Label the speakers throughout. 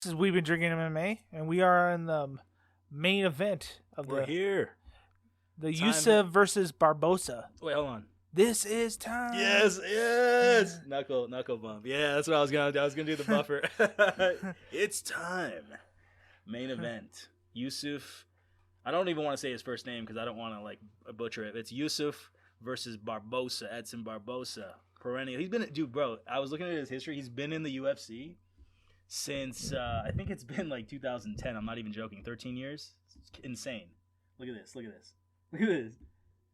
Speaker 1: This is We've Been Drinking MMA, and we are in the main event of
Speaker 2: We're here.
Speaker 1: the
Speaker 2: Time.
Speaker 1: Yusuff versus Barboza.
Speaker 2: Wait, hold on.
Speaker 1: This is time.
Speaker 2: Yes. Knuckle bump. Yeah, that's what I was gonna do. I was gonna do the buffer. It's time. Main event. Yusuff. I don't even want to say his first name because I don't want to butcher it. It's Yusuff versus Barboza. Edson Barboza. Perennial. He's been, dude, bro. I was looking at his history. He's been in the UFC since I think it's been 2010. I'm not even joking. 13 years. It's insane. Look at this.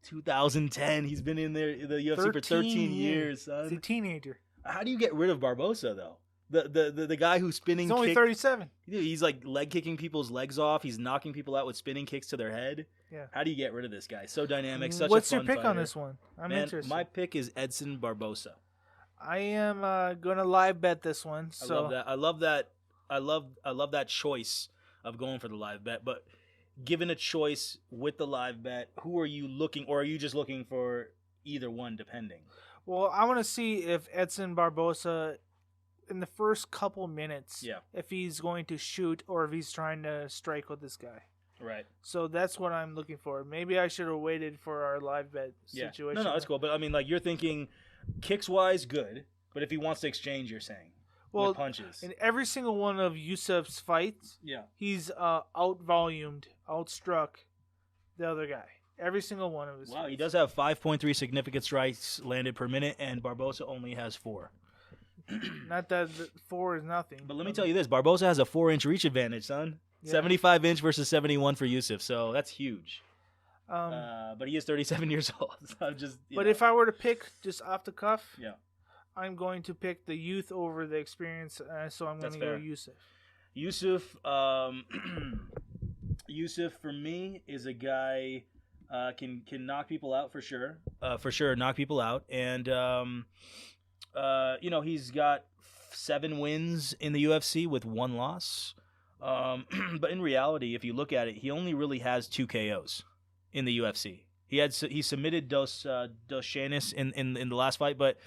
Speaker 2: 2010. He's been in the UFC for 13 years, son.
Speaker 1: He's a teenager.
Speaker 2: How do you get rid of Barboza though? The guy who's spinning.
Speaker 1: He's only 37.
Speaker 2: Dude, he's leg kicking people's legs off. He's knocking people out with spinning kicks to their head.
Speaker 1: Yeah.
Speaker 2: How do you get rid of this guy? So dynamic. Such
Speaker 1: What's
Speaker 2: a fun
Speaker 1: your pick
Speaker 2: fighter.
Speaker 1: on this one? I'm interested.
Speaker 2: My pick is Edson Barboza.
Speaker 1: I am gonna live bet this one. So
Speaker 2: I love that choice of going for the live bet. But given a choice with the live bet, who are you looking, or are you just looking for either one, depending?
Speaker 1: Well, I want to see if Edson Barboza, in the first couple minutes, if he's going to shoot or if he's trying to strike with this guy.
Speaker 2: Right.
Speaker 1: So that's what I'm looking for. Maybe I should have waited for our live bet situation.
Speaker 2: No, that's cool. But I mean, you're thinking kicks wise, good. But if he wants to exchange, you're saying with punches.
Speaker 1: In every single one of Yusuff's fights, he's out-volumed, outstruck the other guy. Every single one of his fights.
Speaker 2: He does have 5.3 significant strikes landed per minute, and Barboza only has 4.
Speaker 1: Not that 4 is nothing.
Speaker 2: But let me tell you this. Barboza has a 4-inch reach advantage, son. 75-inch versus 71 for Yusuff, so that's huge. But he is 37 years old. So
Speaker 1: if I were to pick just off the cuff, I'm going to pick the youth over the experience, so I'm going to go Yusuff.
Speaker 2: Yusuff for me is a guy can knock people out for sure. Knock people out, and he's got 7 wins in the UFC with 1 loss. But in reality, if you look at it, he only really has 2 KOs in the UFC. He submitted Dos Chanis in the last fight, but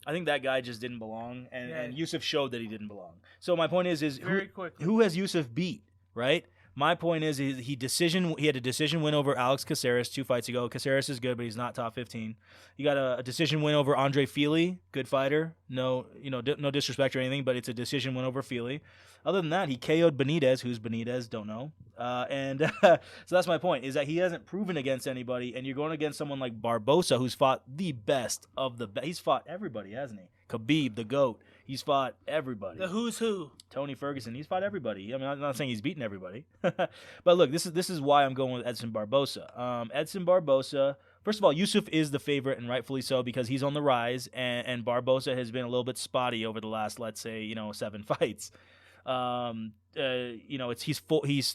Speaker 2: I think that guy just didn't belong, and Yusuff showed that he didn't belong. So my point is who has Yusuff beat, right? My point is he had a decision win over Alex Caceres 2 fights ago. Caceres is good, but he's not top 15. You got a decision win over Andre Fili, good fighter. No disrespect or anything, but it's a decision win over Fili. Other than that, he KO'd Benitez. Who's Benitez? Don't know. So that's my point, is that he hasn't proven against anybody, and you're going against someone like Barboza, who's fought the best of the best. He's fought everybody, hasn't he? Khabib, the GOAT. He's fought everybody.
Speaker 1: The who's who.
Speaker 2: Tony Ferguson. He's fought everybody. I mean, I'm not saying he's beaten everybody. But look, this is why I'm going with Edson Barboza. Edson Barboza, first of all, Yusuff is the favorite, and rightfully so, because he's on the rise, and Barboza has been a little bit spotty over the last, let's say, 7 fights. He's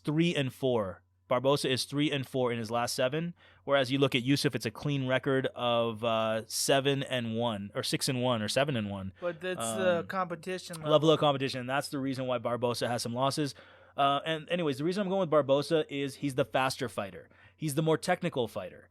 Speaker 2: 3-4. Barboza is 3-4 in his last 7, whereas you look at Yusuff, it's a clean record of 7-1 or 6-1 or 7-1.
Speaker 1: But that's the competition
Speaker 2: level of competition. And that's the reason why Barboza has some losses. And anyways, the reason I'm going with Barboza is he's the faster fighter. He's the more technical fighter.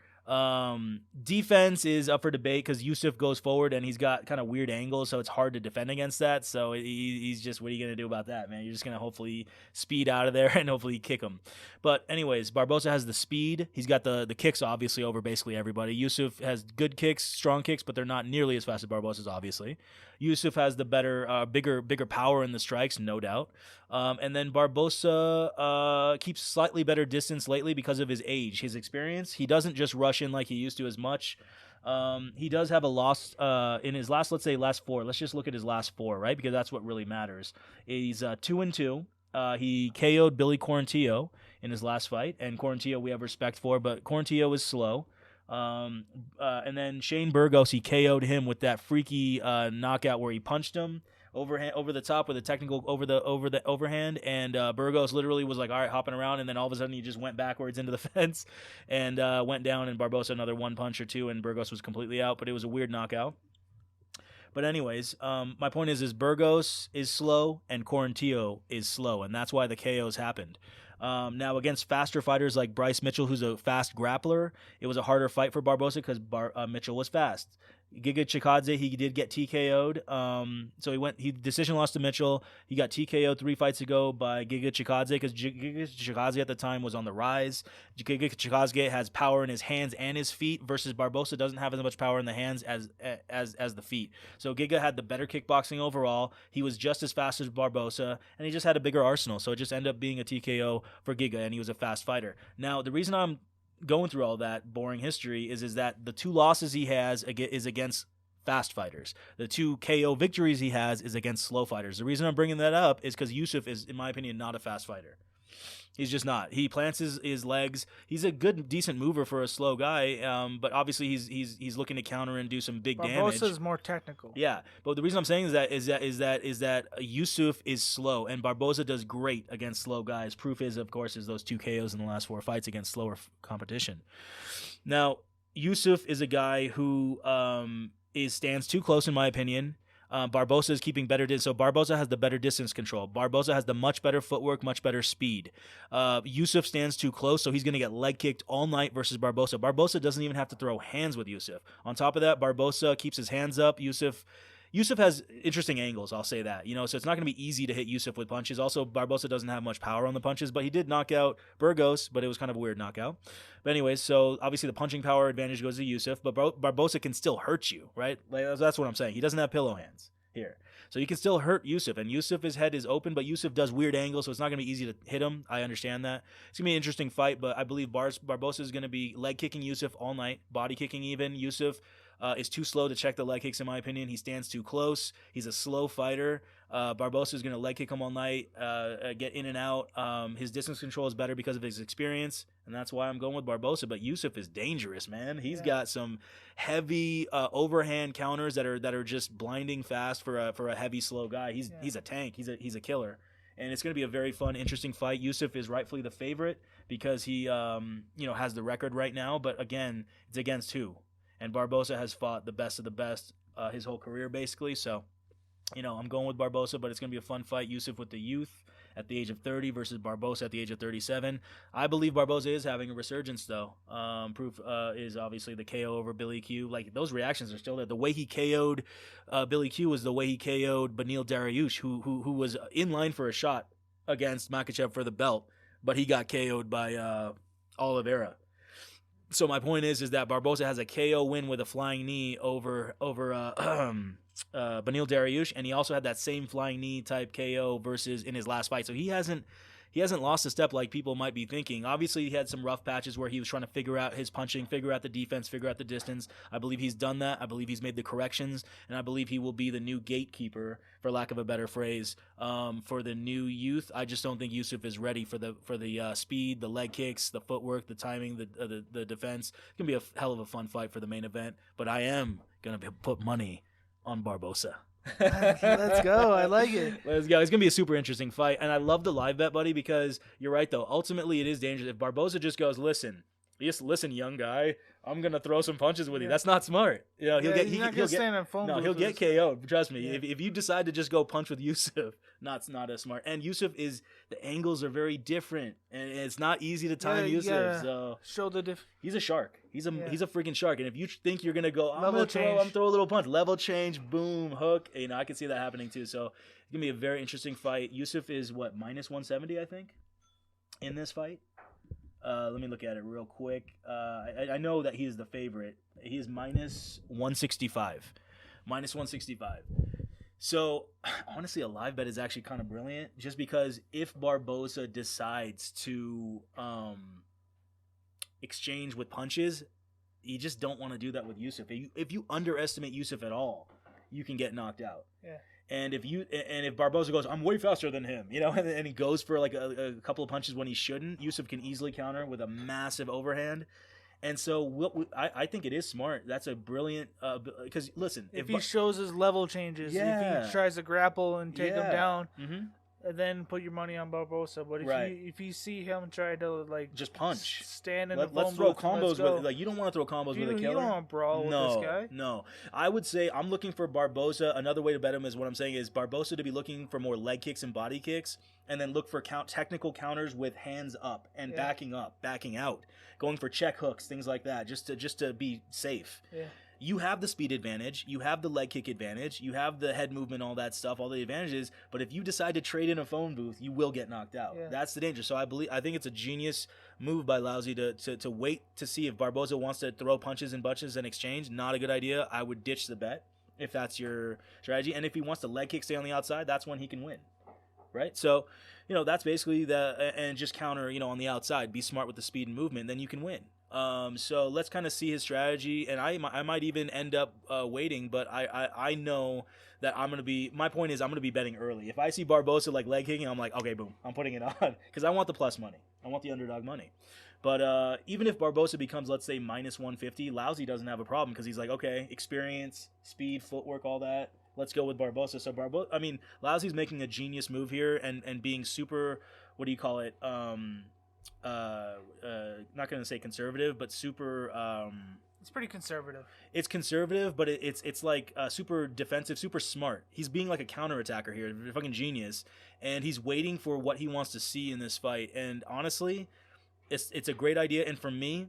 Speaker 2: Defense is up for debate because Yusuff goes forward and he's got kind of weird angles, so it's hard to defend against that. So he's just, what are you going to do about that, man? You're just going to hopefully speed out of there and hopefully kick him. But anyways, Barboza has the speed. He's got the kicks, obviously, over basically everybody. Yusuff has good kicks, strong kicks, but they're not nearly as fast as Barboza's, obviously. Yusuff has the better, bigger power in the strikes, no doubt. And then Barboza keeps slightly better distance lately because of his age, his experience. He doesn't just rush in like he used to as much. He does have a loss in his last 4. Let's just look at his last 4, right? Because that's what really matters. He's 2-2. He KO'd Billy Quarantillo in his last fight, and Quarantillo we have respect for, but Quarantillo is slow. And then Shane Burgos, he KO'd him with that freaky knockout where he punched him over the top with a technical over the overhand, and Burgos literally was like, all right, hopping around, and then all of a sudden he just went backwards into the fence and went down, and Barboza another 1 punch or 2, and Burgos was completely out, but it was a weird knockout. But anyways, my point is Burgos is slow and Quarantillo is slow, and that's why the KOs happened. Now, against faster fighters like Bryce Mitchell, who's a fast grappler, it was a harder fight for Barboza because Mitchell was fast. Giga Chikadze, he did get TKO'd. So he decision lost to Mitchell. He got TKO'd 3 fights ago by Giga Chikadze because Giga Chikadze at the time was on the rise. Giga Chikadze has power in his hands and his feet versus Barboza doesn't have as much power in the hands as the feet. So Giga had the better kickboxing overall. He was just as fast as Barboza, and he just had a bigger arsenal. So it just ended up being a TKO for Giga, and he was a fast fighter. Now, the reason I'm going through all that boring history is that the 2 losses he has is against fast fighters. The 2 KO victories he has is against slow fighters. The reason I'm bringing that up is because Yusuff is, in my opinion, not a fast fighter. He's just not. He plants his legs. He's a good, decent mover for a slow guy, but obviously he's looking to counter and do some big damage.
Speaker 1: Barboza's more technical.
Speaker 2: Yeah, but the reason I'm saying is that Yusuff is slow, and Barboza does great against slow guys. Proof is, of course, those 2 KOs in the last 4 fights against slower competition. Now, Yusuff is a guy who stands too close, in my opinion. Barboza is keeping better distance. So Barboza has the better distance control. Barboza has the much better footwork, much better speed. Yusuff stands too close, so he's going to get leg kicked all night versus Barboza. Barboza doesn't even have to throw hands with Yusuff. On top of that, Barboza keeps his hands up. Yusuff has interesting angles, I'll say that. So it's not going to be easy to hit Yusuff with punches. Also, Barboza doesn't have much power on the punches, but he did knock out Burgos, but it was kind of a weird knockout. But anyways, so obviously the punching power advantage goes to Yusuff, but Barboza can still hurt you, right? Like, that's what I'm saying. He doesn't have pillow hands here. So you can still hurt Yusuff, and Yusuff's head is open, but Yusuff does weird angles, so it's not going to be easy to hit him. I understand that. It's going to be an interesting fight, but I believe Barboza is going to be leg kicking Yusuff all night, body kicking even. Yusuff is too slow to check the leg kicks, in my opinion. He stands too close. He's a slow fighter. Barboza is going to leg kick him all night, get in and out. His distance control is better because of his experience, and that's why I'm going with Barboza. But Yusuff is dangerous, man. He's got some heavy overhand counters that are just blinding fast for a heavy, slow guy. He's a tank. He's a killer. And it's going to be a very fun, interesting fight. Yusuff is rightfully the favorite because he has the record right now. But again, it's against who? And Barboza has fought the best of the best his whole career, basically. So, I'm going with Barboza, but it's going to be a fun fight. Yusuff with the youth at the age of 30 versus Barboza at the age of 37. I believe Barboza is having a resurgence, though. Proof is obviously the KO over Billy Q. Like, those reactions are still there. The way he KO'd Billy Q was the way he KO'd Beneil Dariush, who was in line for a shot against Makhachev for the belt, but he got KO'd by Oliveira. So my point is that Barboza has a KO win with a flying knee over Beneil Dariush, and he also had that same flying knee type KO versus in his last fight. So he hasn't lost a step like people might be thinking. Obviously, he had some rough patches where he was trying to figure out his punching, figure out the defense, figure out the distance. I believe he's done that. I believe he's made the corrections, and I believe he will be the new gatekeeper, for lack of a better phrase, for the new youth. I just don't think Yusuff is ready for the speed, the leg kicks, the footwork, the timing, the defense. It's gonna be a hell of a fun fight for the main event, but I am gonna put money on Barboza.
Speaker 1: Let's go. I like it.
Speaker 2: Let's go. It's going to be a super interesting fight. And I love the live bet, buddy, because you're right, though. Ultimately, it is dangerous. If Barboza just goes, listen, young guy, I'm going to throw some punches with you. That's not smart. He'll get KO'd. Trust me. Yeah. If you decide to just go punch with Yusuff, not as smart. And Yusuff the angles are very different. And it's not easy to time Yusuff. So
Speaker 1: show the
Speaker 2: he's a shark. He's a freaking shark. And if you think you're going to go, I'm going to throw a little punch. Level change, boom, hook. I can see that happening too. So it's going to be a very interesting fight. Yusuff is minus 170, I think, in this fight. Let me look at it real quick. I know that he is the favorite. He is minus 165. Minus 165. So, honestly, a live bet is actually kind of brilliant just because if Barboza decides to exchange with punches, you just don't want to do that with Yusuff. If you underestimate Yusuff at all, you can get knocked out.
Speaker 1: Yeah.
Speaker 2: And if Barboza goes, I'm way faster than him, and he goes for like a couple of punches when he shouldn't, Yusuff can easily counter with a massive overhand. And so I think it is smart. That's a brilliant because listen,
Speaker 1: if he shows his level changes, if he tries to grapple and take him down, and then put your money on Barboza. But if you see him try to just
Speaker 2: punch,
Speaker 1: stand in
Speaker 2: let's throw combos with you don't want to throw combos with a killer.
Speaker 1: You don't want to brawl with this guy.
Speaker 2: No, I would say I'm looking for Barboza. Another way to bet him is what I'm saying is Barboza to be looking for more leg kicks and body kicks, and then look for technical counters with hands up and backing out, going for check hooks, things like that, just to be safe.
Speaker 1: Yeah.
Speaker 2: you have the speed advantage, you have the leg kick advantage, you have the head movement, all that stuff, all the advantages. But if you decide to trade in a phone booth, you will get knocked out. Yeah. That's the danger. So I think it's a genius move by Lousy to wait to see if Barboza wants to throw punches and bunches in exchange. Not a good idea. I would ditch the bet if that's your strategy. And if he wants to leg kick, stay on the outside, that's when he can win. Right? So, that's basically and just counter, on the outside. Be smart with the speed and movement, then you can win. So let's kind of see his strategy, and I might even end up waiting, but I know that my point is I'm going to be betting early. If I see Barboza like leg kicking, I'm like, okay, boom, I'm putting it on, because I want the plus money. I want the underdog money. But even if Barboza becomes, let's say, minus 150, Lousy doesn't have a problem, because he's like, okay, experience, speed, footwork, all that. Let's go with Barboza. So Lousy's making a genius move here and being super, what do you call it? Not going to say conservative, but super.
Speaker 1: It's pretty conservative.
Speaker 2: It's conservative, but it's like super defensive, super smart. He's being like a counterattacker here, fucking genius, and he's waiting for what he wants to see in this fight. And honestly, it's a great idea. And for me,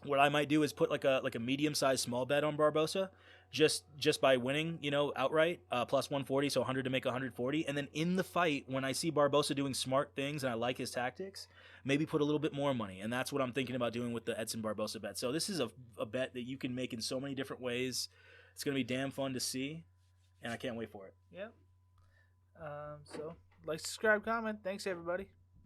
Speaker 2: what I might do is put like a medium-sized small bet on Barboza. Just by winning, outright, plus 140, so 100 to make 140. And then in the fight, when I see Barboza doing smart things and I like his tactics, maybe put a little bit more money. And that's what I'm thinking about doing with the Edson Barboza bet. So this is a bet that you can make in so many different ways. It's going to be damn fun to see, and I can't wait for it.
Speaker 1: Yep. So, like, subscribe, comment. Thanks, everybody.